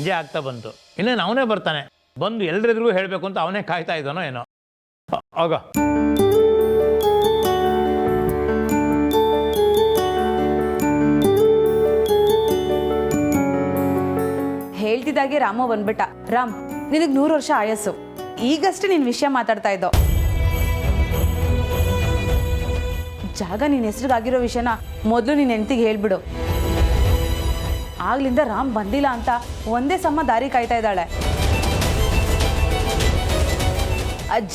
ಸಂಜೆ ಆಗ್ತಾ ಬಂತು, ಇನ್ನೇನು ಅವನೇ ಬರ್ತಾನೆ. ಬಂದು ಎಲ್ರೆದ್ರಿಗೂ ಹೇಳಬೇಕು ಅಂತ ಅವನೇ ಕಾಯ್ತಾ ಇದ್ದಾನೋ ಏನೋ. ಆಗ ಹೇಳ್ತಿದ್ದಾಗೆ ರಾಮ ಬಂದ್ಬಿಟ್ಟ. ರಾಮ್, ನಿನಗೆ 100 ವರ್ಷ ಆಯಸ್ಸು. ಈಗಷ್ಟೇ ನಿನ್ನ ವಿಷಯ ಮಾತಾಡ್ತಾ ಇದ್ದೋ. ಜಾಗ ನಿನ್ನ ಹೆಸ್ರಿಗಾಗಿರೋ ವಿಷಯನ ಮೊದಲು ನಿನ್ನ ಹೆಂಡತಿಗೆ ಹೇಳ್ಬಿಡು. ಆಗ್ಲಿಂದ ರಾಮ್ ಬಂದಿಲ್ಲ ಅಂತ ಒಂದೇ ಸಮ ದಾರಿ ಕಾಯ್ತಾ ಇದ್ದಾಳೆ.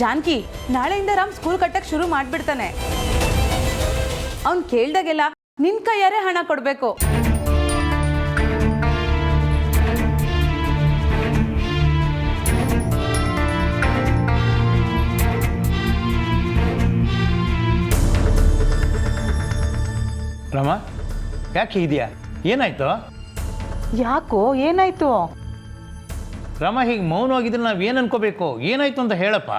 ಜಾನ್ಕಿ, ನಾಳೆಯಿಂದ ರಾಮ್ ಸ್ಕೂಲ್ ಕಟ್ಟಕ್ಕೆ ಶುರು ಮಾಡ್ಬಿಡ್ತಾನೆ. ಅವ್ನು ಕೇಳ್ದಾಗೆಲ್ಲ ನಿನ್ ಕೈಯಾರೆ ಹಣ ಕೊಡ್ಬೇಕು. ರಮ, ಯಾಕೆ ಇದೆಯಾ? ಏನಾಯ್ತು? ಯಾಕೋ ಏನಾಯ್ತು? ರಮ, ಹೀಗೆ ಮೌನವಾಗಿದ್ರೆ ನಾವು ಏನು ಅನ್ಕೋಬೇಕು? ಏನಾಯ್ತು ಅಂತ ಹೇಳಪ್ಪ.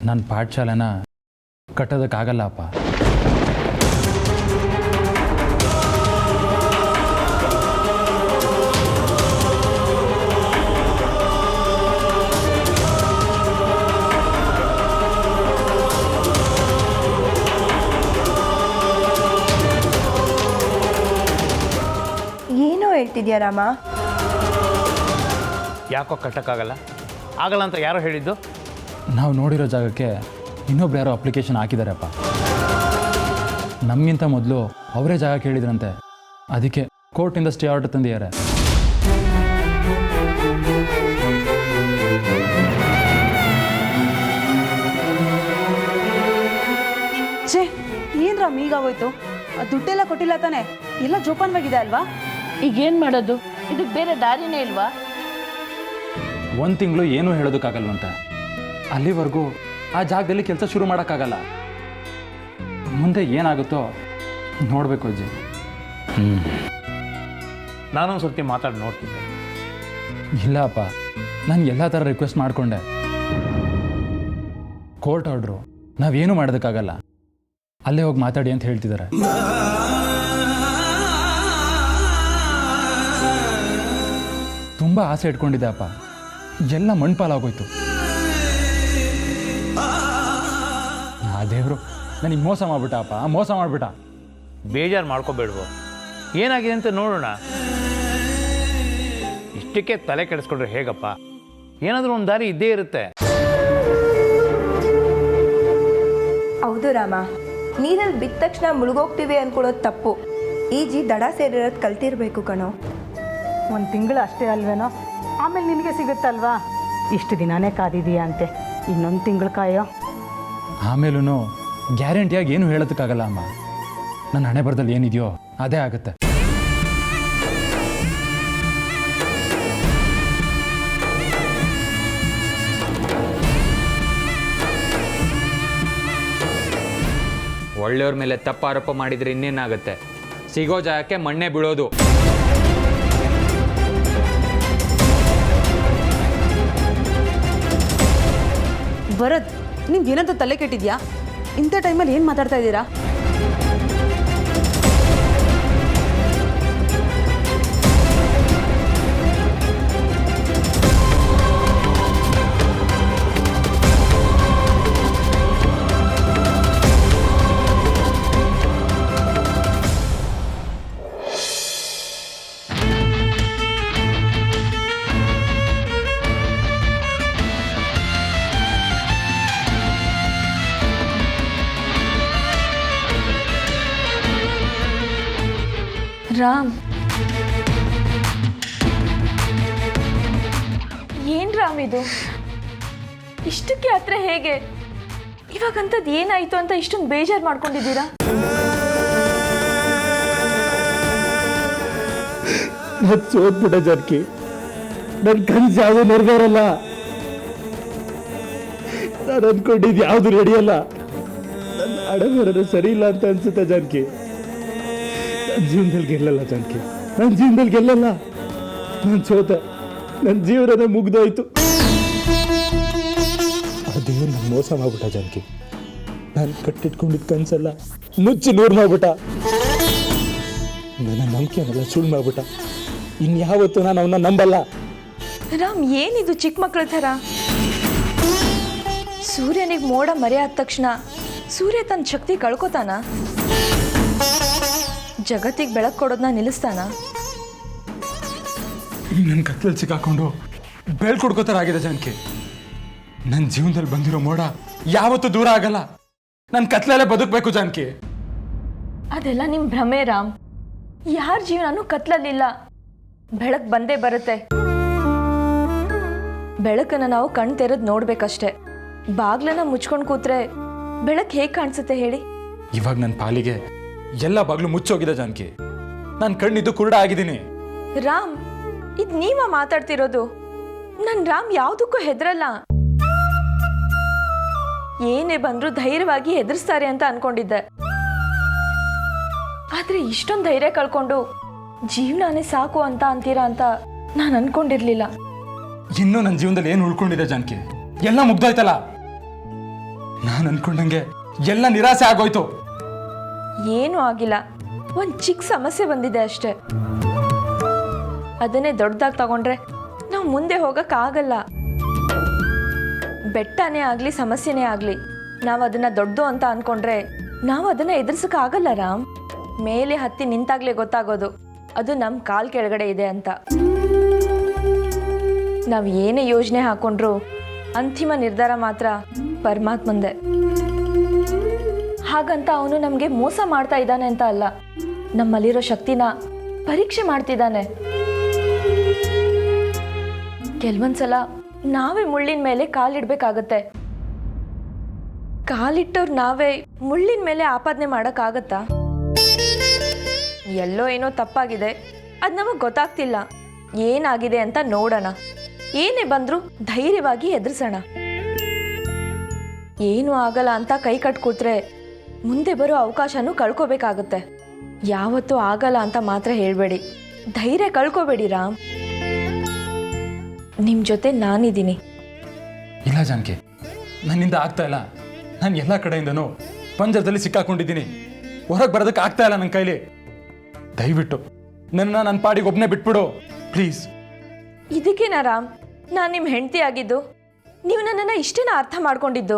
ನನ್ನ ಪಾಠಶಾಲೆನ ಕಟ್ಟೋದಕ್ಕಾಗಲ್ಲ ಅಪ್ಪ. ಏನೋ ಹೇಳ್ತಿದ್ಯಾ ರಾಮ? ಯಾಕೋ ಕಟ್ಟಕ್ಕಾಗಲ್ಲ? ಆಗಲ್ಲ ಅಂತ ಯಾರೋ ಹೇಳಿದ್ದು? ನಾವು ನೋಡಿರೋ ಜಾಗಕ್ಕೆ ಇನ್ನೊಬ್ರು ಯಾರೋ ಅಪ್ಲಿಕೇಶನ್ ಹಾಕಿದಾರಪ್ಪ. ನಮಗಿಂತ ಮೊದಲು ಅವರೇ ಜಾಗ ಕೇಳಿದ್ರಂತೆ. ಅದಕ್ಕೆ ಕೋರ್ಟಿಂದ ಸ್ಟೇ ಆರ್ಡರ್ ತಂದಿದ್ದಾರೆ. ಛೇ, ಏನ್ ರಾಮ್ ಈಗಾಗೋಯ್ತು? ದುಡ್ಡೆಲ್ಲ ಕೊಟ್ಟಿಲ್ಲ ತಾನೆ? ಎಲ್ಲ ಜೋಪಾನವಾಗಿದೆ ಅಲ್ವಾ? ಈಗೇನು ಮಾಡೋದು? ಇದಕ್ಕೆ ಬೇರೆ ದಾರಿನೇ ಇಲ್ವಾ? 1 ತಿಂಗಳು ಏನೂ ಹೇಳೋದಕ್ಕಾಗಲ್ವಂತೆ. ಅಲ್ಲಿವರೆಗೂ ಆ ಜಾಗದಲ್ಲಿ ಕೆಲಸ ಶುರು ಮಾಡೋಕ್ಕಾಗಲ್ಲ. ಮುಂದೆ ಏನಾಗುತ್ತೋ ನೋಡಬೇಕು ಅಜ್ಜಿ. ನಾನೊಂದು ಸರ್ತಿ ಮಾತಾಡಿ ನೋಡ್ತಿದ್ದೆ. ಇಲ್ಲ ಅಪ್ಪ, ನಾನು ಎಲ್ಲ ಥರ ರಿಕ್ವೆಸ್ಟ್ ಮಾಡಿಕೊಂಡೆ. ಕೋರ್ಟ್ ಆರ್ಡ್ರು, ನಾವೇನು ಮಾಡೋದಕ್ಕಾಗಲ್ಲ, ಅಲ್ಲೇ ಹೋಗಿ ಮಾತಾಡಿ ಅಂತ ಹೇಳ್ತಿದ್ದಾರೆ. ತುಂಬ ಆಸೆ ಇಟ್ಕೊಂಡಿದ್ದೆ ಅಪ್ಪ, ಎಲ್ಲ ಮಣ್ಪಾಲಾಗೋಯ್ತು. ಆ ದೇವರು ನನಗೆ ಮೋಸ ಮಾಡ್ಬಿಟ್ಟ ಅಪ್ಪ, ಮೋಸ ಮಾಡಿಬಿಟ್ಟ. ಬೇಜಾರು ಮಾಡ್ಕೋಬೇಡ್ವೋ, ಏನಾಗಿದೆ ಅಂತ ನೋಡೋಣ. ಇಷ್ಟಕ್ಕೆ ತಲೆ ಕೆಡಿಸ್ಕೊಂಡ್ರೆ ಹೇಗಪ್ಪ? ಏನಾದರೂ ಒಂದು ದಾರಿ ಇದ್ದೇ ಇರುತ್ತೆ. ಹೌದು ರಾಮ, ನೀರಲ್ಲಿ ಬಿದ್ದ ತಕ್ಷಣ ಮುಳುಗೋಗ್ತೀವಿ ಅನ್ಕೊಳ್ಳೋದು ತಪ್ಪು. ಈಜಿ ದಡ ಸೇರಿರೋದು ಕಲ್ತಿರ್ಬೇಕು ಕಣೋ. 1 ತಿಂಗಳು ಅಷ್ಟೇ ಅಲ್ವೇನೋ, ಆಮೇಲೆ ನಿನಗೆ ಸಿಗುತ್ತಲ್ವಾ? ಇಷ್ಟು ದಿನಾನೇ ಕಾದಿದೀಯಾ ಅಂತೆ, ಇನ್ನೊಂದು ತಿಂಗಳು ಕಾಯೋ. ಆಮೇಲೂ ಗ್ಯಾರಂಟಿಯಾಗಿ ಏನು ಹೇಳೋದಕ್ಕಾಗಲ್ಲ ಅಮ್ಮ. ನನ್ನ ಹಣೆ ಬರದಲ್ಲಿ ಏನಿದೆಯೋ ಅದೇ ಆಗುತ್ತೆ. ಒಳ್ಳೆಯವ್ರ ಮೇಲೆ ತಪ್ಪು ಆರೋಪ ಮಾಡಿದರೆ ಇನ್ನೇನಾಗುತ್ತೆ? ಸಿಗೋ ಜಾಗಕ್ಕೆ ಮಣ್ಣೆ ಬೀಳೋದು. ಭರತ್, ನಿಮ್ಗೆ ಏನಾದ್ರು ತಲೆ ಕೆಟ್ಟಿದ್ಯಾ? ಇಂಥ ಟೈಮಲ್ಲಿ ಏನು ಮಾತಾಡ್ತಾ ಇದ್ದೀರಾ? ರಾಮ್, ಏನ್ ರಾಮ್ ಇದು? ಇಷ್ಟಕ್ಕೆ ಹತ್ರ ಹೇಗೆ? ಇವಾಗಂತದ್ದು ಏನಾಯ್ತು ಅಂತ ಇಷ್ಟೊಂದು ಬೇಜಾರು ಮಾಡ್ಕೊಂಡಿದ್ದೀರಾ? ನಾನು ಸೋತ್ಬಿಟ್ಟ ಜಾನಕಿ. ನನ್ನ ಕನಸು ಯಾವುದು ನೆರವೇರಲ್ಲ. ನಾನು ಅಂದ್ಕೊಂಡಿದ್ದು ಯಾವುದು ನಡೆಯಲ್ಲ. ನನ್ನ ಹಣೆ ಸರಿ ಇಲ್ಲ ಅಂತ ಅನ್ಸುತ್ತೆ ಜಾನಕಿ. ನನ್ನ ಜೀವನದಲ್ಲಿ ಗೆಲ್ಲಲ್ಲ ಜಾನಕಿ, ನನ್ನ ಜೀವನದಲ್ಲಿ ಗೆಲ್ಲಲ್ಲ. ನಾನು ಸೋತೆ, ನನ್ನ ಜೀವನನೇ ಮುಗ್ದೋಯ್ತು. ಆ ದೇವ್ರು ನನ್ನ ಮೋಸ ಮಾಡ್ಬಿಟ್ಟ ಜಾನಕಿ. ನಾನು ಕಟ್ಟಿಟ್ಕೊಂಡಿದ್ದ ಕನಸಲ್ಲ ಮುಚ್ಚಿ ನೂರು ಮಾಡ್ಬಿಟ್ಟ. ನನ್ನ ನಂಬಿಕೆನೆಲ್ಲ ಸುಳ್ಳು ಮಾಡ್ಬಿಟ್ಟ. ಇನ್ಯಾವತ್ತೂ ನಾನು ಅವನ್ನ ನಂಬಲ್ಲ. ರಾಮ್, ಏನಿದು ಚಿಕ್ಕ ಮಕ್ಕಳ ಥರ? ಸೂರ್ಯನಿಗೆ ಮೋಡ ಮರೆಯಾದ ತಕ್ಷಣ ಸೂರ್ಯ ತನ್ನ ಶಕ್ತಿ ಕಳ್ಕೊತಾನ? ಜಗತ್ತಿಗೆ ಬೆಳಕು ಕೊಡೋದನ್ನ ನಿಲ್ಲಿಸ್ತಾನ? ಈ ನನ್ನ ಕತ್ತಲಲ್ಲಿ ಸಿಕ್ಕಾಕೊಂಡು ಬೆಳ್ಕೊಡ್ಕೋತಾರ ಆಗಿದೆ ಜಾನಕಿ. ನನ್ನ ಜೀವನದಲ್ಲಿ ಬಂದಿರೋ ಮೋಡ ಯಾವತ್ತೂ ದೂರ ಆಗಲ್ಲ. ನನ್ನ ಕತ್ಲಲ್ಲೇ ಬದುಕಬೇಕು ಜಾನಕಿ. ಅದೆಲ್ಲ ನಿಮ್ಮ ಭ್ರಮೆ ರಾಮ್. ಯಾರ ಜೀವನನೂ ಕತ್ಲಲ್ಲಿಲ್ಲ. ಬೆಳಕು ಬಂದೇ ಬರುತ್ತೆ. ಬೆಳಕನ್ನು ನಾವು ಕಣ್ ತೆರೆದು ನೋಡ್ಬೇಕಷ್ಟೆ. ಬಾಗ್ಲನ್ನ ಮುಚ್ಕೊಂಡು ಕೂತ್ರೆ ಬೆಳಕು ಹೇಗೆ ಕಾಣಿಸುತ್ತೆ ಹೇಳಿ? ಇವಾಗ ನನ್ನ ಪಾಲಿಗೆ ಎಲ್ಲ ಬಾಗ್ಲು ಮುಚ್ಚೋಗಿದೆ ಜಾನಕಿ. ನಾನು ಕಣ್ಣಿದ್ದು ಕುರುಡ ಆಗಿದ್ದೀನಿ. ರಾಮ್, ಇದು ನೀವ ಮಾತಾಡ್ತಿರೋದು? ನನ್ ರಾಮ್ ಯಾವುದಕ್ಕೂ ಹೆದರಲ್ಲ. ಏನೇ ಬಂದ್ರು ಧೈರ್ಯವಾಗಿ ಎದುರಿಸ್ತಾರೆ ಅಂತ ಅನ್ಕೊಂಡಿದ್ದೆ. ಆದ್ರೆ ಇಷ್ಟೊಂದು ಧೈರ್ಯ ಕಳ್ಕೊಂಡು ಜೀವನಾನೇ ಸಾಕು ಅಂತ ಅಂತೀರಾ ಅಂತ ನಾನು ಅನ್ಕೊಂಡಿರ್ಲಿಲ್ಲ. ಇನ್ನೂ ನನ್ನ ಜೀವನದಲ್ಲಿ ಏನು ಉಳ್ಕೊಂಡಿದೆ ಜಾನಕಿ? ಎಲ್ಲ ಮುಗ್ದೋಯ್ತಲ್ಲ. ನಾನು ಅನ್ಕೊಂಡಂಗೆ ಎಲ್ಲ ನಿರಾಸೆ ಆಗೋಯ್ತು. ಏನೂ ಆಗಿಲ್ಲ. ಒಂದ್ ಚಿಕ್ಕ ಸಮಸ್ಯೆ ಬಂದಿದೆ ಅಷ್ಟೇ. ಅದನ್ನೇ ದೊಡ್ಡದಾಗಿ ತಗೊಂಡ್ರೆ ನಾವು ಮುಂದೆ ಹೋಗಕ್ಕಾಗಲ್ಲ. ಬೆಟ್ಟನೇ ಆಗ್ಲಿ ಸಮಸ್ಯೆನೇ ಆಗ್ಲಿ, ನಾವು ಅದನ್ನ ದೊಡ್ಡದು ಅಂತ ಅನ್ಕೊಂಡ್ರೆ ನಾವು ಅದನ್ನ ಎದುರಿಸಕ್ಕಾಗಲ್ಲ ರಾಮ್. ಮೇಲೆ ಹತ್ತಿ ನಿಂತಾಗ್ಲೇ ಗೊತ್ತಾಗೋದು ಅದು ನಮ್ಮ ಕಾಲ್ ಕೆಳಗಡೆ ಇದೆ ಅಂತ. ನಾವು ಏನೇ ಯೋಜನೆ ಹಾಕೊಂಡ್ರು ಅಂತಿಮ ನಿರ್ಧಾರ ಮಾತ್ರ ಪರಮಾತ್ಮಂದೆ. ಹಾಗಂತ ಅವನು ನಮಗೆ ಮೋಸ ಮಾಡ್ತಾ ಇದ್ದಾನೆ ಅಂತ ಅಲ್ಲ, ನಮ್ಮಲ್ಲಿರೋ ಶಕ್ತಿನ ಪರೀಕ್ಷೆ ಮಾಡ್ತಿದ್ದಾನೆ. ಕೆಲವೊಂದ್ಸಲ ನಾವೇ ಮುಳ್ಳಿನ ಮೇಲೆ ಕಾಲಿಡ್ಬೇಕಾಗತ್ತೆ. ಕಾಲಿಟ್ಟವ್ರು ನಾವೇ ಮುಳ್ಳಿನ ಮೇಲೆ ಆಪಾದನೆ ಮಾಡೋಕ್ಕಾಗತ್ತಾ? ಎಲ್ಲೋ ಏನೋ ತಪ್ಪಾಗಿದೆ, ಅದು ನಮಗೆ ಗೊತ್ತಾಗ್ತಿಲ್ಲ. ಏನಾಗಿದೆ ಅಂತ ನೋಡೋಣ. ಏನೇ ಬಂದರೂ ಧೈರ್ಯವಾಗಿ ಎದುರಿಸೋಣ. ಏನೂ ಆಗಲ್ಲ ಅಂತ ಕೈ ಕಟ್ ಕೂತ್ರೆ ಮುಂದೆ ಬರೋ ಅವಕಾಶನೂ ಕಳ್ಕೋಬೇಕಾಗುತ್ತೆ. ಯಾವತ್ತೂ ಆಗಲ್ಲ ಅಂತ ಮಾತ್ರ ಹೇಳಬೇಡಿ. ಧೈರ್ಯ ಕಳ್ಕೋಬೇಡಿ ರಾಮ್. ನಿಮ್ಮ ಜೊತೆ ನಾನಿದ್ದೀನಿ. ಇಲ್ಲ ಜಾನಕಿ, ನನ್ನಿಂದ ಆಗ್ತಾ ಇಲ್ಲ. ನಾನು ಎಲ್ಲ ಕಡೆಯಿಂದನೂ ಪಂಜರದಲ್ಲಿ ಸಿಕ್ಕಾಕೊಂಡಿದ್ದೀನಿ. ಹೊರಗೆ ಬರೋದಕ್ಕೆ ಆಗ್ತಾ ಇಲ್ಲ ನನ್ನ ಕೈಲಿ. ದಯವಿಟ್ಟು ನನ್ನ ಪಾಡಿಗೆ ಒಬ್ಬನೇ ಬಿಟ್ಬಿಡು ಪ್ಲೀಸ್. ಇದಕ್ಕೇನಾ ರಾಮ್ ನಾನು ನಿಮ್ಮ ಹೆಂಡತಿ ಆಗಿದ್ದು? ನೀವು ನನ್ನನ್ನು ಇಷ್ಟೇನ ಅರ್ಥ ಮಾಡ್ಕೊಂಡಿದ್ದು?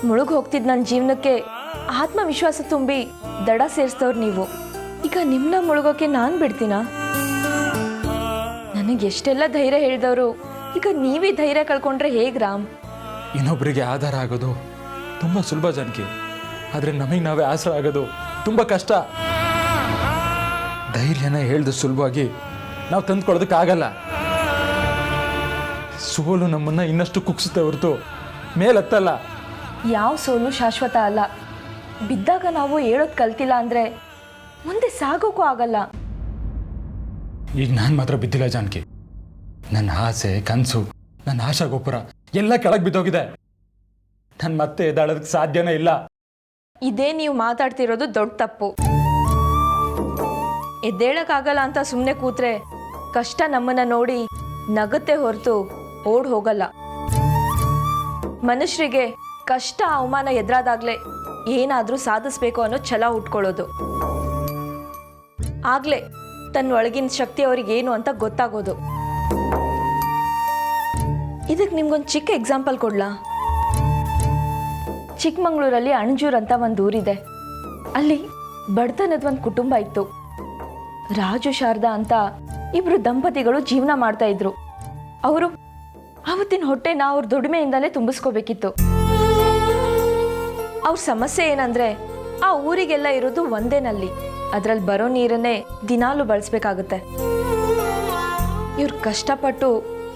ಮುಳುಗ್ ಹೋಗ್ತಿದ್ ನನ್ನ ಜೀವನಕ್ಕೆ ಆತ್ಮವಿಶ್ವಾಸ ತುಂಬಿ ದಡ ಸೇರಿಸ್ತವ್ರು ನೀವು. ಈಗ ನಿಮ್ಮನ್ನ ಮುಳುಗೋಕೆ ನಾನು ಬಿಡ್ತೀನಾ? ನನಗೆ ಎಷ್ಟೆಲ್ಲ ಧೈರ್ಯ ಹೇಳಿದವರು ಈಗ ನೀವೇ ಧೈರ್ಯ ಕಳ್ಕೊಂಡ್ರೆ ಹೇಗೆ ರಾಮ್? ಇನ್ನೊಬ್ಬರಿಗೆ ಆಧಾರ ಆಗೋದು ತುಂಬ ಸುಲಭ ಜಾನಕಿ, ಆದರೆ ನಮಗೆ ನಾವೇ ಆಸರ ಆಗೋದು ತುಂಬ ಕಷ್ಟ. ಧೈರ್ಯನ ಹೇಳ್ದು ಸುಲಭವಾಗಿ ನಾವು ತಂದ್ಕೊಳ್ಳೋದಕ್ಕಾಗಲ್ಲ. ಸೋಲು ನಮ್ಮನ್ನ ಇನ್ನಷ್ಟು ಕುಗ್ಸುತ್ತೆ ಹೊರತು ಮೇಲತ್ತಲ್ಲ. ಯಾವ ಸೋಲು ಶಾಶ್ವತ ಅಲ್ಲ. ಬಿದ್ದಾಗ ನಾವು ಹೇಳೋದು ಕಲ್ತಿಲ್ಲ ಅಂದರೆ ಮುಂದೆ ಸಾಗೋಕ್ಕೂ ಆಗಲ್ಲ. ಈಗ ನಾನು ಮಾತ್ರ ಬಿದ್ದಿಲ್ಲ ಜಾನಕಿ. ನನ್ನ ಆಸೆ, ಕನಸು, ನನ್ನ ಆಶಾ ಗೋಪುರ ಎಲ್ಲ ಕೆಳಗೆ ಬಿದ್ದೋಗಿದೆ. ನಾನು ಮತ್ತೆ ಎದ್ದಾಳೋದಕ್ಕೆ ಸಾಧ್ಯನೇ ಇಲ್ಲ. ಇದೇ ನೀವು ಮಾತಾಡ್ತಿರೋದು ದೊಡ್ಡ ತಪ್ಪು. ಎದ್ದೇಳಕ್ಕಾಗಲ್ಲ ಅಂತ ಸುಮ್ಮನೆ ಕೂತ್ರೆ ಕಷ್ಟ ನಮ್ಮನ್ನ ನೋಡಿ ನಗುತ್ತೆ ಹೊರತು ಓಡ್ ಹೋಗಲ್ಲ. ಮನುಷ್ಯರಿಗೆ ಕಷ್ಟ ಅವಮಾನ ಎದುರಾದಾಗ್ಲೇ ಏನಾದರೂ ಸಾಧಿಸ್ಬೇಕು ಅನ್ನೋ ಛಲ ಹುಟ್ಕೊಳ್ಳೋದು. ಆಗ್ಲೇ ತನ್ನ ಒಳಗಿನ ಶಕ್ತಿ ಅವ್ರಿಗೆ ಏನು ಅಂತ ಗೊತ್ತಾಗೋದು. ಇದಕ್ಕೆ ನಿಮ್ಗೊಂದು ಚಿಕ್ಕ ಎಕ್ಸಾಂಪಲ್ ಕೊಡ್ಲಾ? ಚಿಕ್ಕಮಂಗ್ಳೂರಲ್ಲಿ ಅಣಜೂರ್ ಅಂತ ಒಂದು ಊರಿದೆ. ಅಲ್ಲಿ ಬಡತನದ ಒಂದು ಕುಟುಂಬ ಇತ್ತು. ರಾಜು ಶಾರದಾ ಅಂತ ಇಬ್ರು ದಂಪತಿಗಳು ಜೀವನ ಮಾಡ್ತಾ ಇದ್ರು. ಅವರು ಅವತ್ತಿನ ಹೊಟ್ಟೆನ ಅವ್ರ ದುಡಿಮೆಯಿಂದಲೇ ತುಂಬಿಸ್ಕೋಬೇಕಿತ್ತು. ಅವ್ರ ಸಮಸ್ಯೆ ಏನಂದ್ರೆ ಆ ಊರಿಗೆಲ್ಲ ಇರೋದು ಒಂದೇ ನಲ್ಲಿ. ಅದ್ರಲ್ಲಿ ಬರೋ ನೀರನ್ನೇ ದಿನಾಲು ಬಳಸ್ಬೇಕಾಗುತ್ತೆ. ಇವ್ರು ಕಷ್ಟಪಟ್ಟು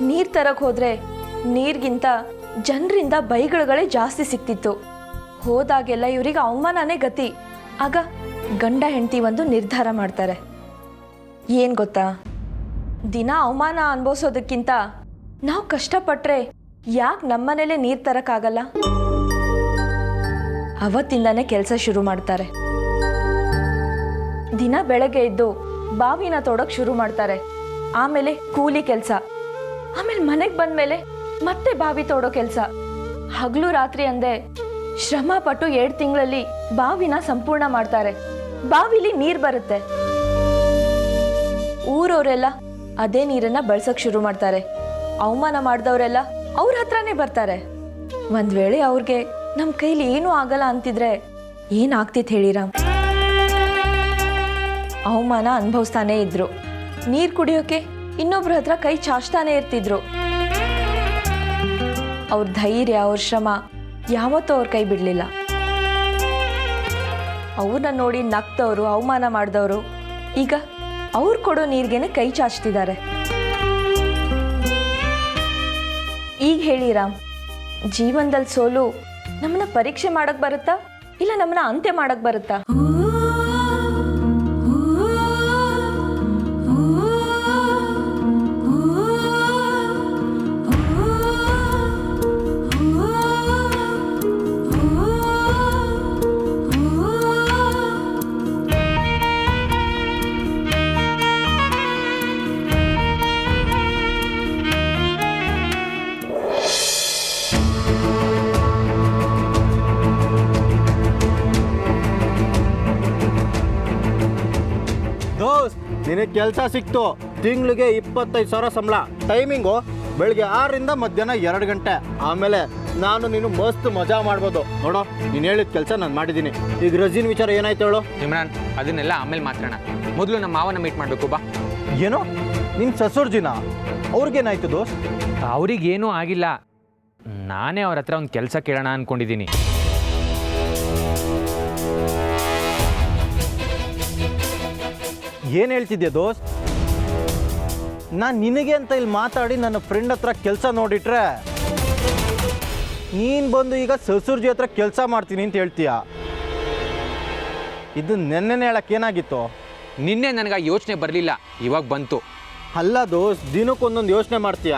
ನೀರ್ ತರಕ್ ಹೋದ್ರೆ ನೀರ್ಗಿಂತ ಜನರಿಂದ ಬೈಗಳಗಳೇ ಜಾಸ್ತಿ ಸಿಕ್ತಿತ್ತು. ಹೋದಾಗೆಲ್ಲ ಇವ್ರಿಗೆ ಅವಮಾನನೇ ಗತಿ. ಆಗ ಗಂಡ ಹೆಂಡತಿ ಒಂದು ನಿರ್ಧಾರ ಮಾಡ್ತಾರೆ. ಏನ್ ಗೊತ್ತಾ, ದಿನ ಅವಮಾನ ಅನುಭವಿಸೋದಕ್ಕಿಂತ ನಾವು ಕಷ್ಟಪಟ್ರೆ ಯಾಕೆ ನಮ್ಮನೇಲೆ ನೀರು ತರಕ್ಕಾಗಲ್ಲ? ಅವತ್ತಿಂದಾನೇ ಕೆಲಸ ಶುರು ಮಾಡ್ತಾರೆ. ದಿನ ಬೆಳಗ್ಗೆ ಎದ್ದು ಬಾವಿನ ತೋಡಕ್ ಶುರು ಮಾಡ್ತಾರೆ. ಆಮೇಲೆ ಕೂಲಿ ಕೆಲಸ, ಆಮೇಲೆ ಮನೆಗೆ ಬಂದ್ಮೇಲೆ ಮತ್ತೆ ಬಾವಿ ತೋಡೋ ಕೆಲಸ. ಹಗಲು ರಾತ್ರಿ ಅಂದೆ ಶ್ರಮ ಪಟ್ಟು 2 ತಿಂಗಳಲ್ಲಿ ಬಾವಿನ ಸಂಪೂರ್ಣ ಮಾಡ್ತಾರೆ. ಬಾವಿಲಿ ನೀರು ಬರುತ್ತೆ. ಊರವರೆಲ್ಲ ಅದೇ ನೀರನ್ನು ಬಳಸೋಕೆ ಶುರು ಮಾಡ್ತಾರೆ. ಅವಮಾನ ಮಾಡಿದವರೆಲ್ಲ ಅವ್ರ ಹತ್ರನೇ ಬರ್ತಾರೆ. ಒಂದು ವೇಳೆ ಅವ್ರಿಗೆ ನಮ್ಮ ಕೈಲಿ ಏನೂ ಆಗಲ್ಲ ಅಂತಿದ್ರೆ ಏನಾಗ್ತಿತ್ತು ಹೇಳಿ ರಾಮ್? ಅವಮಾನ ಅನುಭವಿಸ್ತಾನೇ ಇದ್ರು. ನೀರು ಕುಡಿಯೋಕೆ ಇನ್ನೊಬ್ರ ಹತ್ರ ಕೈ ಚಾಚ್ತಾನೆ ಇರ್ತಿದ್ರು. ಅವ್ರ ಧೈರ್ಯ, ಅವ್ರ ಶ್ರಮ ಯಾವತ್ತೂ ಅವ್ರ ಕೈ ಬಿಡಲಿಲ್ಲ. ಅವ್ರನ್ನ ನೋಡಿ ನಗ್ತವ್ರು, ಅವಮಾನ ಮಾಡಿದವರು ಈಗ ಅವ್ರು ಕೊಡೋ ನೀರಿಗೆನೆ ಕೈ ಚಾಚ್ತಿದ್ದಾರೆ. ಈಗ ಹೇಳಿ ರಾಮ್, ಜೀವನದಲ್ಲಿ ಸೋಲು ನಮ್ಮನ್ನ ಪರೀಕ್ಷೆ ಮಾಡಕ್ ಬರುತ್ತಾ ಇಲ್ಲ ನಮ್ಮನ್ನ ಅಂತ್ಯ ಮಾಡಕ್ ಬರುತ್ತಾ? ದೋಸ್ತ್, ನಿನಗೆ ಕೆಲಸ ಸಿಕ್ತು. ತಿಂಗಳಿಗೆ 25,000 ಸಂಬಳ. ಟೈಮಿಂಗು ಬೆಳಿಗ್ಗೆ 6ರಿಂದ ಮಧ್ಯಾಹ್ನ 2 ಗಂಟೆ. ಆಮೇಲೆ ನಾನು ನೀನು ಮಸ್ತ್ ಮಜಾ ಮಾಡ್ಬೋದು. ನೋಡೋ, ನೀನು ಹೇಳಿದ ಕೆಲಸ ನಾನು ಮಾಡಿದ್ದೀನಿ. ಈಗ ರಜಿನ್ ವಿಚಾರ ಏನಾಯ್ತು ಹೇಳು? ಇಮ್ರಾನ್, ಅದನ್ನೆಲ್ಲ ಆಮೇಲೆ ಮಾತಾಡೋಣ. ಮೊದಲು ನಮ್ಮ ಮಾವನ ಮೀಟ್ ಮಾಡಬೇಕು ಬಾ. ಏನೋ ನಿನ್ನ ಸಸೂರ್ಜಿನ? ಅವ್ರಿಗೇನಾಯ್ತು ದೋಸ್ತ್? ಅವ್ರಿಗೇನೂ ಆಗಿಲ್ಲ. ನಾನೇ ಅವ್ರ ಹತ್ರ ಒಂದು ಕೆಲಸ ಕೇಳೋಣ ಅಂದ್ಕೊಂಡಿದ್ದೀನಿ. ಏನು ಹೇಳ್ತಿದ್ಯಾ ದೋಸ್ತ್? ನಾನು ನಿನಗೆ ಅಂತ ಇಲ್ಲಿ ಮಾತಾಡಿ ನನ್ನ ಫ್ರೆಂಡ್ ಹತ್ರ ಕೆಲಸ ನೋಡಿಟ್ರೆ ನೀನು ಬಂದು ಈಗ ಸಸೂರ್ಜಿ ಹತ್ರ ಕೆಲಸ ಮಾಡ್ತೀನಿ ಅಂತ ಹೇಳ್ತೀಯ. ಇದು ನೆನ್ನೆನೇ ಹೇಳಕ್ಕೆ ಏನಾಗಿತ್ತು? ನಿನ್ನೆ ನನಗೆ ಆ ಯೋಚನೆ ಬರಲಿಲ್ಲ, ಇವಾಗ ಬಂತು. ಅಲ್ಲ ದೋಸ್ತ್, ದಿನಕ್ಕೊಂದೊಂದು ಯೋಚನೆ ಮಾಡ್ತೀಯ.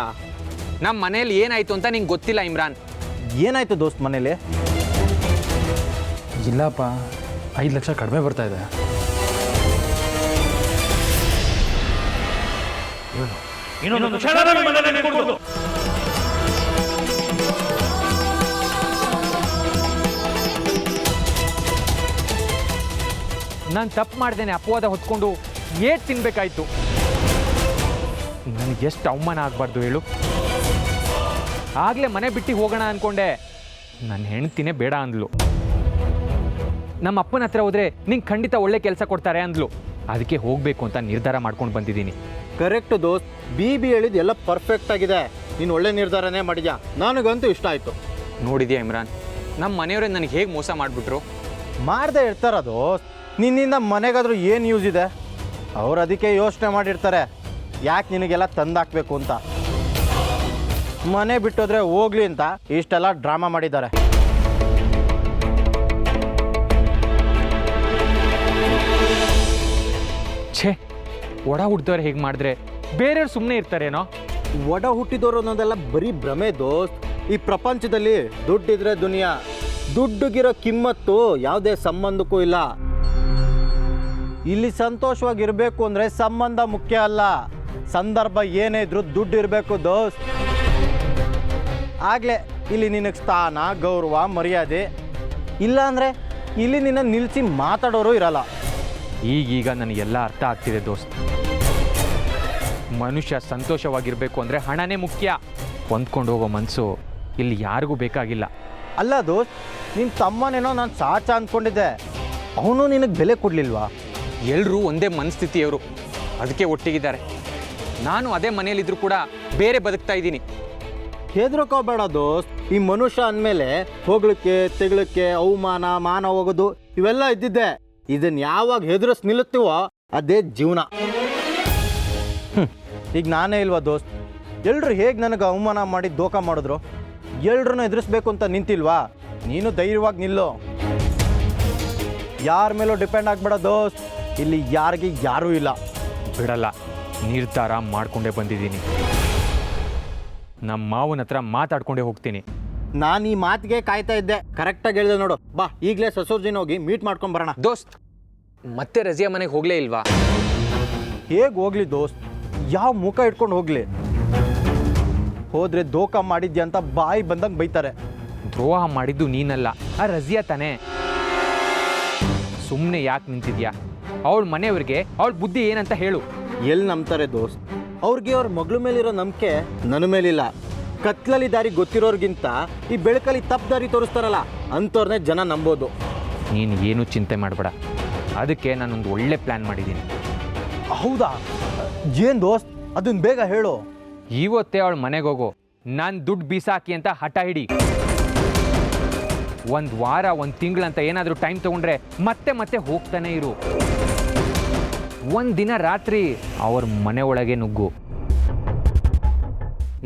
ನಮ್ಮ ಮನೇಲಿ ಏನಾಯಿತು ಅಂತ ನಿಂಗೆ ಗೊತ್ತಿಲ್ಲ ಇಮ್ರಾನ್. ಏನಾಯ್ತು ದೋಸ್ತ್ ಮನೇಲಿ? ಇಲ್ಲಪ್ಪ, 5 ಲಕ್ಷ ಕಡಿಮೆ ಬರ್ತಾ ಇದೆ. ಇನ್ನೊಂದು ಕ್ಷಣ ನಿಮ್ಮನ್ನ ನೆನ್ಕೊಡ್ತು. ನಾನು ತಪ್ಪು ಮಾಡ್ದೇನೆ ಅಪವಾದ ಹೊತ್ಕೊಂಡು ಏಟ್ ತಿನ್ಬೇಕಾಯ್ತು. ನನಗೆ ಎಷ್ಟು ಅವಮಾನ ಆಗಬಾರ್ದು ಹೇಳು. ಆಗಲೇ ಮನೆ ಬಿಟ್ಟು ಹೋಗೋಣ ಅಂದ್ಕೊಂಡೆ. ನನ್ನ ಹೆಂಡ್ತಿನೇ ಬೇಡ ಅಂದ್ಲು. ನಮ್ಮ ಅಪ್ಪನ ಹತ್ರ ಹೋದರೆ ನಿಂಗೆ ಖಂಡಿತ ಒಳ್ಳೆ ಕೆಲಸ ಕೊಡ್ತಾರೆ ಅಂದ್ಲು. ಅದಕ್ಕೆ ಹೋಗಬೇಕು ಅಂತ ನಿರ್ಧಾರ ಮಾಡ್ಕೊಂಡು ಬಂದಿದ್ದೀನಿ. ಕರೆಕ್ಟ್ ದೋಸ್ತ್, ಬಿ ಹೇಳಿದ್ದು ಎಲ್ಲ ಪರ್ಫೆಕ್ಟ್ ಆಗಿದೆ. ನೀನು ಒಳ್ಳೆ ನಿರ್ಧಾರನೇ ಮಾಡಿದ್ಯಾ. ನನಗಂತೂ ಇಷ್ಟ ಆಯಿತು. ನೋಡಿದ್ಯಾ ಇಮ್ರಾನ್, ನಮ್ಮ ಮನೆಯವರೇ ನನಗೆ ಹೇಗೆ ಮೋಸ ಮಾಡಿಬಿಟ್ರು. ಮಾಡದೆ ಇರ್ತಾರ ದೋಸ್ತ್. ನಿನ್ನಿಂದ ಮನೆಗಾದ್ರೂ ಏನು ಯೂಸ್ ಇದೆ? ಅವ್ರು ಅದಕ್ಕೆ ಯೋಚನೆ ಮಾಡಿರ್ತಾರೆ, ಯಾಕೆ ನಿನಗೆಲ್ಲ ತಂದಾಕಬೇಕು ಅಂತ. ಮನೆ ಬಿಟ್ಟೋದ್ರೆ ಹೋಗ್ಲಿ ಅಂತ ಇಷ್ಟೆಲ್ಲ ಡ್ರಾಮಾ ಮಾಡಿದ್ದಾರೆ. ಛೇ, ಒಡ ಹುಟ್ಟಿದವ್ರು ಹೇಗೆ ಮಾಡಿದ್ರೆ ಬೇರೆಯವ್ರು ಸುಮ್ಮನೆ ಇರ್ತಾರೇನೋ. ಒಡ ಹುಟ್ಟಿದವರು ಅನ್ನೋದೆಲ್ಲ ಬರೀ ಭ್ರಮೆ ದೋಸ್ತ್. ಈ ಪ್ರಪಂಚದಲ್ಲಿ ದುಡ್ಡಿದ್ರೆ ದುನಿಯಾ. ದುಡ್ಡುಗಿರೋ ಕಿಮ್ಮತ್ತು ಯಾವುದೇ ಸಂಬಂಧಕ್ಕೂ ಇಲ್ಲ. ಇಲ್ಲಿ ಸಂತೋಷವಾಗಿರಬೇಕು ಅಂದರೆ ಸಂಬಂಧ ಮುಖ್ಯ ಅಲ್ಲ, ಸಂದರ್ಭ ಏನೇ ಇದ್ರೂ ದುಡ್ಡು ಇರಬೇಕು ದೋಸ್ತ್. ಆಗಲೇ ಇಲ್ಲಿ ನಿನಗೆ ಸ್ಥಾನ, ಗೌರವ, ಮರ್ಯಾದೆ. ಇಲ್ಲಾಂದರೆ ಇಲ್ಲಿ ನಿನ್ನ ನಿಲ್ಲಿಸಿ ಮಾತಾಡೋರು ಇರಲ್ಲ. ಈಗೀಗ ನನಗೆಲ್ಲ ಅರ್ಥ ಆಗ್ತಿದೆ ದೋಸ್ತ್. ಮನುಷ್ಯ ಸಂತೋಷವಾಗಿರಬೇಕು ಅಂದರೆ ಹಣನೇ ಮುಖ್ಯ. ಹೊಂದ್ಕೊಂಡು ಹೋಗೋ ಮನಸ್ಸು ಇಲ್ಲಿ ಯಾರಿಗೂ ಬೇಕಾಗಿಲ್ಲ. ಅಲ್ಲ ದೋಸ್ತ್, ನಿನ್ನ ತಮ್ಮನೇನೋ ನಾನು ಸಾಚ ಅಂದ್ಕೊಂಡಿದ್ದೆ. ಅವನು ನಿನಗೆ ಬೆಲೆ ಕೊಡಲಿಲ್ವಾ? ಎಲ್ಲರೂ ಒಂದೇ ಮನಸ್ಥಿತಿಯವರು, ಅದಕ್ಕೆ ಒಟ್ಟಿಗಿದ್ದಾರೆ. ನಾನು ಅದೇ ಮನೆಯಲ್ಲಿದ್ದರೂ ಕೂಡ ಬೇರೆ ಬದುಕ್ತಾ ಇದ್ದೀನಿ. ಹೆದರ್ಕೋಬೇಡ ದೋಸ್ತ್. ಈ ಮನುಷ್ಯ ಅಂದಮೇಲೆ ಹೋಗ್ಲಿಕ್ಕೆ, ತೆಗಳಕ್ಕೆ, ಅವಮಾನ, ಮಾನ ಹೋಗೋದು ಇವೆಲ್ಲ ಇದ್ದಿದ್ದೆ. ಇದನ್ನು ಯಾವಾಗ ಹೆದರ್ಸ್ ನಿಲ್ಲುತ್ತೀವೋ ಅದೇ ಜೀವನ. ಈಗ ನಾನೇ ಇಲ್ವಾ ದೋಸ್ತ್? ಎಲ್ಲರೂ ಹೇಗೆ ನನಗೆ ಅವಮಾನ ಮಾಡಿ ದೋಖ ಮಾಡಿದ್ರು, ಎಲ್ರನ್ನೂ ಎದುರಿಸ್ಬೇಕು ಅಂತ ನಿಂತಿಲ್ವಾ? ನೀನು ಧೈರ್ಯವಾಗಿ ನಿಲ್ಲು. ಯಾರ ಮೇಲೂ ಡಿಪೆಂಡ್ ಆಗಬೇಡ ದೋಸ್ತ್. ಇಲ್ಲಿ ಯಾರಿಗೆ ಯಾರೂ ಇಲ್ಲ. ಬಿಡಲ್ಲ, ನಿರ್ಧಾರ ಮಾಡ್ಕೊಂಡೇ ಬಂದಿದ್ದೀನಿ. ನಮ್ಮ ಮಾವನ ಹತ್ರ ಮಾತಾಡ್ಕೊಂಡೇ ಹೋಗ್ತೀನಿ. ನಾನು ಈ ಮಾತಿಗೆ ಕಾಯ್ತಾ ಇದ್ದೆ. ಕರೆಕ್ಟಾಗಿ ಹೇಳಿದೆ ನೋಡು. ಬಾ, ಈಗಲೇ ಸಸೂರ್ಜಿನ ಹೋಗಿ ಮೀಟ್ ಮಾಡ್ಕೊಂಡು ಬರೋಣ. ದೋಸ್ತ್, ಮತ್ತೆ ರಜಿಯಾ ಮನೆಗೆ ಹೋಗಲೇ ಇಲ್ವಾ? ಹೇಗೆ ಹೋಗ್ಲಿ ದೋಸ್ತ್? ಯಾವ ಮುಖ ಇಟ್ಕೊಂಡು ಹೋಗ್ಲಿ? ಹೋದ್ರೆ ದೋಖ ಮಾಡಿದ್ಯಾ ಅಂತ ಬಾಯಿ ಬಂದಂಗೆ ಬೈತಾರೆ. ದ್ರೋಹ ಮಾಡಿದ್ದು ನೀನಲ್ಲ, ಆ ರಜಿಯಾ ತಾನೇ. ಸುಮ್ಮನೆ ಯಾಕೆ ನಿಂತಿದ್ಯಾ? ಅವಳ ಮನೆಯವ್ರಿಗೆ ಅವಳ ಬುದ್ಧಿ ಏನಂತ ಹೇಳು. ಎಲ್ಲಿ ನಂಬ್ತಾರೆ ದೋಸ್ತ್? ಅವ್ರಿಗೆ ಅವ್ರ ಮಗಳ ಮೇಲಿರೋ ನಂಬಿಕೆ ನನ್ನ ಮೇಲಿಲ್ಲ. ಕತ್ಲಲ್ಲಿ ದಾರಿ ಗೊತ್ತಿರೋರ್ಗಿಂತ ಈ ಬೆಳಕಲ್ಲಿ ತಪ್ಪು ದಾರಿ ತೋರಿಸ್ತಾರಲ್ಲ ಅಂಥವ್ರನ್ನೇ ಜನ ನಂಬೋದು. ನೀನು ಏನೂ ಚಿಂತೆ ಮಾಡಬೇಡ, ಅದಕ್ಕೆ ನಾನೊಂದು ಒಳ್ಳೆ ಪ್ಲ್ಯಾನ್ ಮಾಡಿದ್ದೀನಿ. ಹೌದಾ? ಏನು ದೋಸ್ತ್, ಅದನ್ನ ಬೇಗ ಹೇಳು. ಇವತ್ತೇ ಅವಳ ಮನೆಗೆ ಹೋಗು, ನಾನು ದುಡ್ಡು ಬೀಸಾಕಿ ಅಂತ ಹಠ ಹಿಡಿ. ಒಂದು ವಾರ, ಒಂದು ತಿಂಗಳಂತ ಏನಾದರೂ ಟೈಮ್ ತೊಗೊಂಡ್ರೆ ಮತ್ತೆ ಮತ್ತೆ ಹೋಗ್ತಾನೆ ಇರು. ಒಂದು ದಿನ ರಾತ್ರಿ ಅವ್ರ ಮನೆ ಒಳಗೆ ನುಗ್ಗು.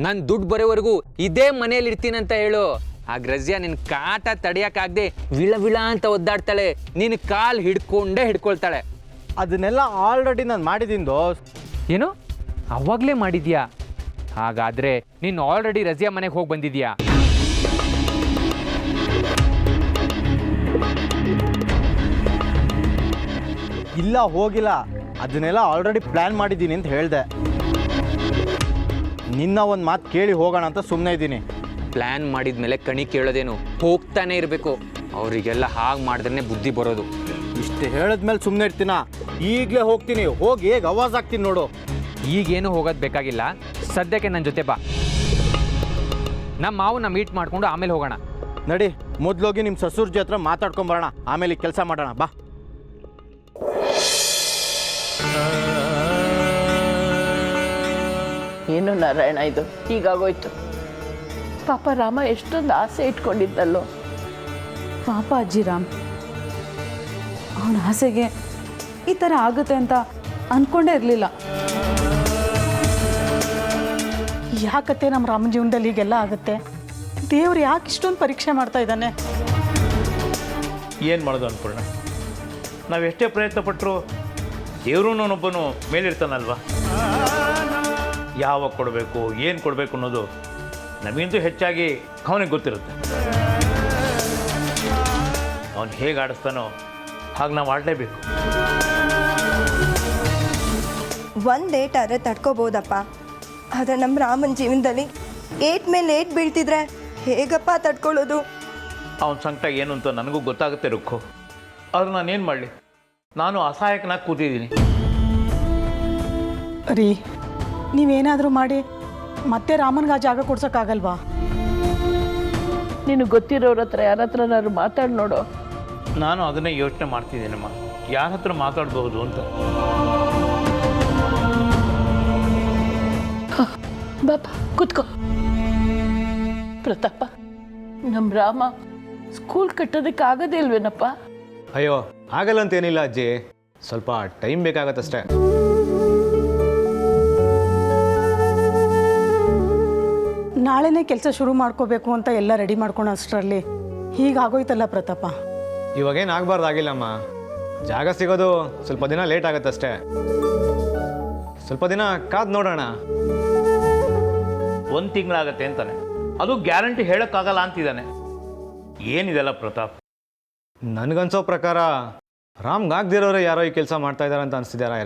ನಾನು ದುಡ್ಡು ಬರೋವರೆಗೂ ಇದೇ ಮನೇಲಿ ಇರ್ತೀನಂತ ಹೇಳು. ಆಗ ರಜ್ಯಾ ನಿನ್ನ ಕಾಟ ತಡೆಯೋಕ್ಕಾಗದೆ ವಿಳ ವಿಳ ಅಂತ ಒದ್ದಾಡ್ತಾಳೆ, ನಿನ್ನ ಕಾಲು ಹಿಡ್ಕೊಳ್ತಾಳೆ. ಅದನ್ನೆಲ್ಲ ಆಲ್ರೆಡಿ ನಾನು ಮಾಡಿದ್ದೀನಿ ದೋಸ್ತ್. ಏನು ಅವಾಗಲೇ ಮಾಡಿದ್ಯಾ? ಹಾಗಾದರೆ ನೀನು ಆಲ್ರೆಡಿ ರಜಿಯಾ ಮನೆಗೆ ಹೋಗಿ ಬಂದಿದ್ಯಾ? ಇಲ್ಲ, ಹೋಗಿಲ್ಲ. ಅದನ್ನೆಲ್ಲ ಆಲ್ರೆಡಿ ಪ್ಲ್ಯಾನ್ ಮಾಡಿದ್ದೀನಿ ಅಂತ ಹೇಳಿದೆ. ನಿನ್ನ ಒಂದು ಮಾತು ಕೇಳಿ ಹೋಗೋಣ ಅಂತ ಸುಮ್ಮನೆ ಇದ್ದೀನಿ. ಪ್ಲ್ಯಾನ್ ಮಾಡಿದ ಮೇಲೆ ಕಣಿ ಕೇಳೋದೇನು, ಹೋಗ್ತಾನೆ ಇರಬೇಕು. ಅವರಿಗೆಲ್ಲ ಹಾಗೆ ಮಾಡಿದ್ರೆ ಬುದ್ಧಿ ಬರೋದು. ಇಷ್ಟು ಹೇಳಿದ್ಮೇಲೆ ಸುಮ್ಮನೆ ಇರ್ತೀನ? ಈಗಲೇ ಹೋಗ್ತೀನಿ, ಹೋಗಿ ಹೇಗೆ ಆವಾಜ್ ಆಗ್ತೀನಿ ನೋಡು. ಈಗೇನು ಹೋಗೋದು ಬೇಕಾಗಿಲ್ಲ, ಸದ್ಯಕ್ಕೆ ನನ್ನ ಜೊತೆ ಬಾ. ನಮ್ಮ ಮಾವನ್ನ ಮೀಟ್ ಮಾಡಿಕೊಂಡು ಆಮೇಲೆ ಹೋಗೋಣ. ನಡಿ, ಮೊದಲೋಗಿ ನಿಮ್ಮ ಸಸೂರ್ಜಿ ಹತ್ರ ಮಾತಾಡ್ಕೊಂಬರೋಣ, ಆಮೇಲೆ ಕೆಲಸ ಮಾಡೋಣ ಬಾ. ಏನು ನಾರಾಯಣ, ಇದು ಹೀಗಾಗೋಯ್ತು. ಪಾಪ ರಾಮ ಎಷ್ಟೊಂದು ಆಸೆ ಇಟ್ಕೊಂಡಿದ್ದಲ್ಲೋ. ಪಾಪ ಅಜ್ಜಿರಾಮ್, ಅವನ ಆಸೆಗೆ ಈ ಥರ ಆಗುತ್ತೆ ಅಂತ ಅಂದ್ಕೊಂಡೇ ಇರಲಿಲ್ಲ. ಯಾಕತ್ತೆ ನಮ್ಮ ರಾಮನ ಜೀವನದಲ್ಲಿ ಹೀಗೆಲ್ಲ ಆಗುತ್ತೆ? ದೇವ್ರು ಯಾಕೆ ಇಷ್ಟೊಂದು ಪರೀಕ್ಷೆ ಮಾಡ್ತಾ ಇದ್ದಾನೆ? ಏನು ಮಾಡೋದು ಅನ್ಪೂರ್ಣ, ನಾವು ಎಷ್ಟೇ ಪ್ರಯತ್ನ ಪಟ್ಟರು ದೇವರು ಒಬ್ಬನು ಮೇಲಿರ್ತಾನಲ್ವ. ಯಾವಾಗ ಕೊಡಬೇಕು, ಏನು ಕೊಡಬೇಕು ಅನ್ನೋದು ನಮಗಿಂತೂ ಹೆಚ್ಚಾಗಿ ಅವನಿಗೆ ಗೊತ್ತಿರುತ್ತೆ. ಅವನು ಹೇಗೆ ಆಡಿಸ್ತಾನೋ ಹಾಗೆ ನಾವು ಆಡಲೇಬೇಕು. ಒಂದು ಏಟ್ ಆದರೆ ತಡ್ಕೋಬೋದಪ್ಪ, ಆದರೆ ನಮ್ಮ ರಾಮನ ಜೀವನದಲ್ಲಿ ಏಟ್ ಮೇಲೆ ಏಟ್ ಬೀಳ್ತಿದ್ರೆ ಹೇಗಪ್ಪ ತಡ್ಕೊಳ್ಳೋದು? ಅವನ ಸಂಕಟ ಏನು ಅಂತ ನನಗೂ ಗೊತ್ತಾಗುತ್ತೆ ರುಕ್ಕು. ಆದ್ರೆ ನಾನೇನು ಮಾಡಲಿ, ನಾನು ಅಸಹಾಯಕನಾಗಿ ಕೂತಿದ್ದೀನಿ. ರೀ, ನೀವೇನಾದರೂ ಮಾಡಿ ಮತ್ತೆ ರಾಮನ್ಗೆ ಆ ಜಾಗ ಕೊಡ್ಸೋಕ್ಕಾಗಲ್ವಾ? ನೀನು ಗೊತ್ತಿರೋರ ಹತ್ರ ಯಾರ ಹತ್ರನಾದ್ರು ಮಾತಾಡಿ ನೋಡು. ನಾನು ಅದನ್ನೇ ಯೋಚನೆ ಮಾಡ್ತಿದ್ದೀನಮ್ಮ, ಯಾರ ಹತ್ರ ಮಾತಾಡಬಹುದು ಅಂತ. ಬಾಪ ಕೂತ್ಕೋ. ಪ್ರತಾಪ, ನಮ್ಮ ರಾಮ ಸ್ಕೂಲ್ ಕಟ್ಟೋದಕ್ಕೆ ಆಗೋದೇ ಇಲ್ವೇನಪ್ಪ? ಅಯ್ಯೋ, ಆಗಲ್ಲ ಅಂತೇನಿಲ್ಲ ಅಜ್ಜಿ, ಸ್ವಲ್ಪ ಟೈಮ್ ಬೇಕಾಗತ್ತಷ್ಟೇ. ನಾಳೆನೇ ಕೆಲಸ ಶುರು ಮಾಡ್ಕೋಬೇಕು ಅಂತ ಎಲ್ಲ ರೆಡಿ ಮಾಡ್ಕೊಳೋ ಅಷ್ಟರಲ್ಲಿ ಹೀಗಾಗೋಯ್ತಲ್ಲ ಪ್ರತಾಪ. ಇವಾಗೇನು ಆಗಬಾರ್ದಾಗಿಲ್ಲಮ್ಮ, ಜಾಗ ಸಿಗೋದು ಸ್ವಲ್ಪ ದಿನ ಲೇಟ್ ಆಗುತ್ತಷ್ಟೇ. ಸ್ವಲ್ಪ ದಿನ ಕಾದು ನೋಡೋಣ. 1 ತಿಂಗಳಾಗತ್ತೆ ಅಂತಾನೆ, ಅದು ಗ್ಯಾರಂಟಿ ಹೇಳೋಕ್ಕಾಗಲ್ಲ ಅಂತಿದ್ದಾನೆ. ಏನಿದೆಲ್ಲ ಪ್ರತಾಪ್? ನನಗನ್ಸೋ ಪ್ರಕಾರ ರಾಮ್ಗಾಗ್ದಿರೋರೇ ಯಾರೋ ಈ ಕೆಲಸ ಮಾಡ್ತಾ ಇದ್ದಾರೆ ಅಂತ ಅನಿಸ್ತಿದ್ದಾರಾ?